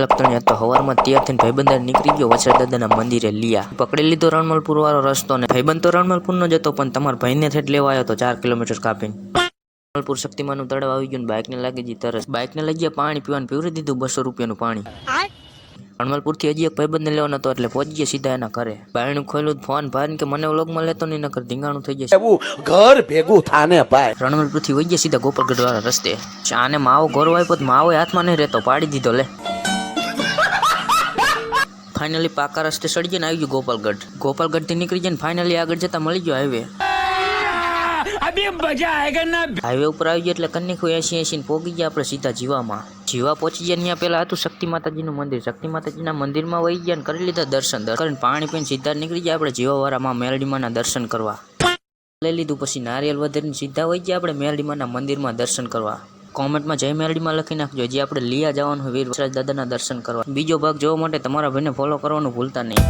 લખતણિયા તો હવારમાં તૈયાર થઈને ભાઈબંધ નીકળી ગયો વછરા દાદાના મંદિરે લિયા. પકડી લીધો રણમલપુર વાળો રસ્તો ને ભાઈબંધ તો રણમલપુર નો જતો પણ તમારા ભાઈને થેટ લેવા આવ્યો તો 4 કિલોમીટર કાપીને. રણમલપુર શક્તિમાનનું તળાવ આવી ગયું ને બાઇકને લાગી ગઈ તરસ. બાઇકને લઈ ગયા પાણી પીવાનું પીવરી દીધું 200 રૂપિયાનું પાણી. રણમલપુરથી હજી એક ભાઈબંધને લેવાનો હતો એટલે પહોંચી ગયા સીધા એના ઘરે. બાયણું ખોલ્યું ફોન ભાઈને કે મને વ્લોગમાં લેતો નહીં નકર ધીંગાણું થઈ જશે. ઘર ભેગું થાને ભાઈ. રણમલપુરથી વહી ગયા સીધા ગોપાલગઢ વાળા રસ્તે. આને માવો ગોરવો આપ્યો માવો હાથમાં નહીં રહેતો પાડી દીધો લે. ફાઇનલી પાકા રસ્તે સડી જઈને આવી ગયું ગોપાલગઢ. ગોપાલગઢથી નીકળી જઈને ફાઇનલી આગળ જતા મળી ગયો હાઈવે. હાઈવે ઉપર આવી ગયા એટલે કન્યાકુ 80 પોગી ગયા આપણે સીધા જીવામાં. જીવા પહોંચી ગયા ત્યાં પેલા હતું શક્તિ માતાજીનું મંદિર. શક્તિ માતાજીના મંદિરમાં વહી ગયા કરી લીધા દર્શન કરીને પાણી પીને સીધા નીકળી ગયા આપણે જીવાવાળામાં મેલડીમાના દર્શન કરવા. લઈ લીધું પછી નારિયેલ વધીને સીધા વહી ગયા આપણે મેલડીમાના મંદિરમાં દર્શન કરવા. કોમેન્ટમાં જય મેલડીમાં લખી નાખજો. હજી આપણે લિયા જવાનું વીર વછરાજ દાદાના દર્શન કરવા. બીજો ભાગ જોવા માટે તમારા ભાઈને ફોલો કરવાનું ભૂલતા નહીં.